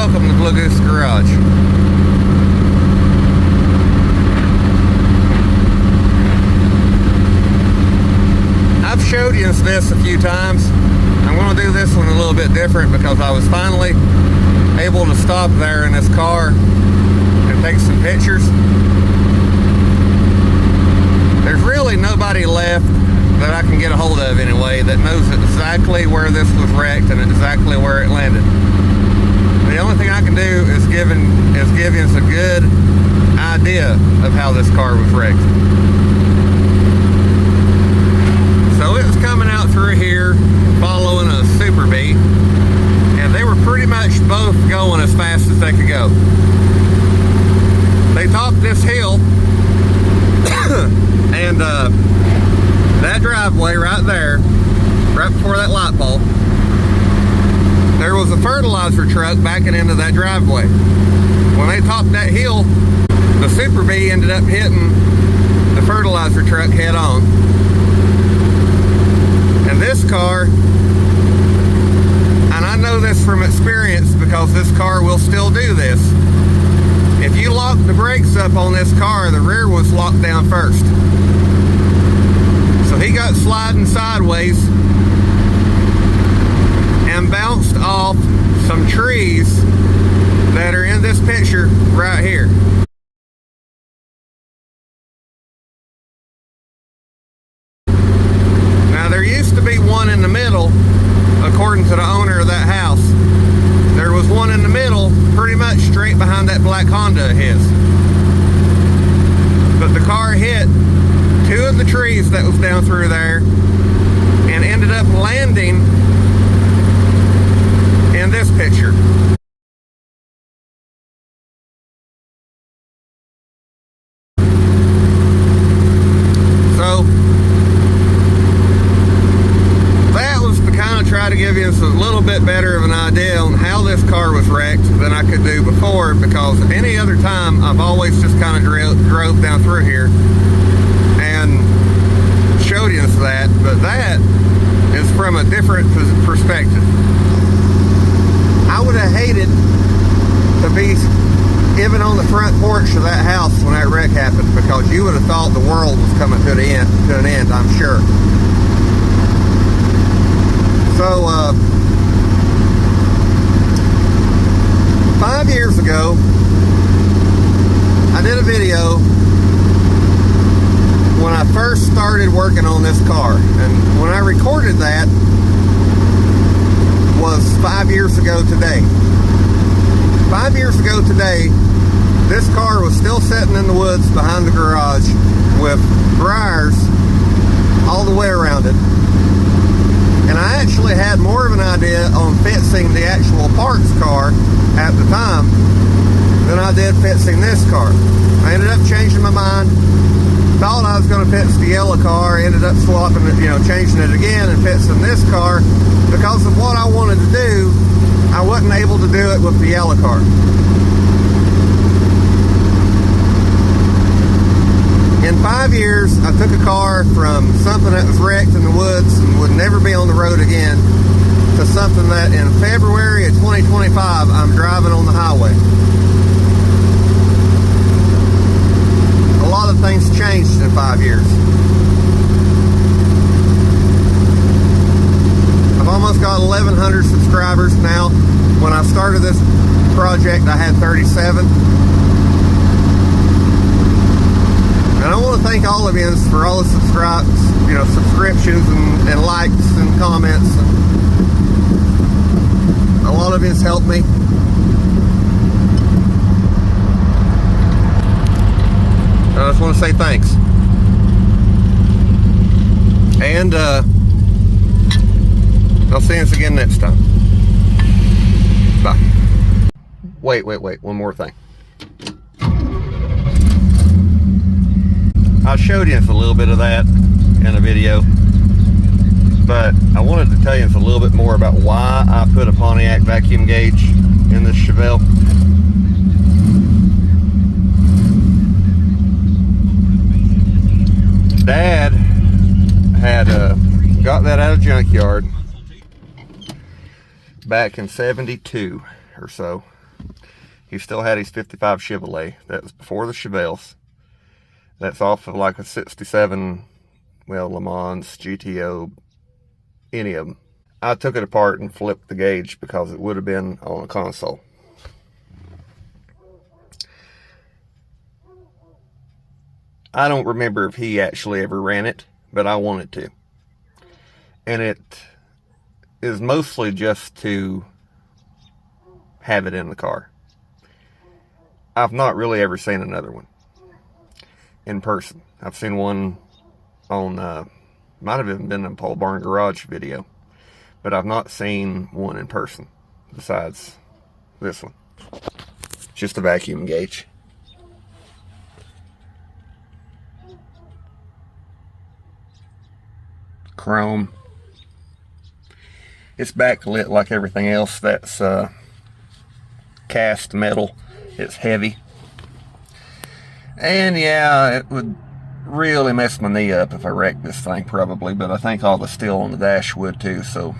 welcome to Blue Goose Garage. I've showed you this a few times. I'm going to do this one a little bit different because I was finally able to stop there in this car and take some pictures. There's really nobody left that I can get a hold of anyway that knows exactly where this was wrecked and exactly where it landed. The only thing I can do is give you a good idea of how this car was wrecked. So it was coming out through here following a Super Bee, and they were pretty much both going as fast as they could go. They topped this hill and that driveway right there, right before that light pole, there was a fertilizer truck backing into that driveway. When they topped that hill, the Super Bee ended up hitting the fertilizer truck head on. And this car, and I know this from experience because this car will still do this, if you lock the brakes up on this car, the rear was locked down first. So he got sliding sideways and bounced off some trees that are in this picture right here. Now there used to be one in the middle, according to the owner of that house. There was one in the middle, pretty much straight behind that black Honda of his. But the car hit two of the trees that was down through there and ended up landing in this picture. So that was to kind of try to give you a little bit better of an idea on how this car was wrecked than I could do before, because any other time I've always just kind of drove down through here and showed you that, but that is from a different perspective. I would have hated to be even on the front porch of that house when that wreck happened, because you would have thought the world was coming to an end, I'm sure. So 5 years ago, I did a video when I first started working on this car, and when I recorded that was 5 years ago today. 5 years ago today, this car was still sitting in the woods behind the garage with briars all the way around it. And I actually had more of an idea on fixing the actual parts car at the time than I did fixing this car. I ended up changing my mind. Thought I was going to fix the yellow car, ended up swapping it, changing it again and fixing this car. Because of what I wanted to do, I wasn't able to do it with the yellow car. In 5 years, I took a car from something that was wrecked in the woods and would never be on the road again to something that in February of 2025, I'm driving on the highway. A lot of things changed in 5 years. I've almost got 1,100 subscribers now. When I started this project, I had 37. And I want to thank all of you for all the subscriptions and likes and comments. A lot of it's helped me. I just want to say thanks. And I'll see you again next time. Bye. Wait. One more thing. I showed you a little bit of that in a video, but I wanted to tell you a little bit more about why I put a Pontiac vacuum gauge in this Chevelle. Dad had got that out of junkyard back in '72 or so, He still had his 55 Chevrolet. That was before the Chevelles. That's off of like a 67, well, Le Mans, GTO, any of them. I took it apart and flipped the gauge because it would have been on a console. I don't remember if he actually ever ran it, but I wanted to. And it is mostly just to have it in the car. I've not really ever seen another one in person. I've seen one on, might have even been in a Pole Barn Garage video, but I've not seen one in person besides this one. Just a vacuum gauge. Chrome. It's backlit like everything else that's cast metal. It's heavy. And yeah, it would really mess my knee up if I wrecked this thing probably, but I think all the steel on the dash would too, so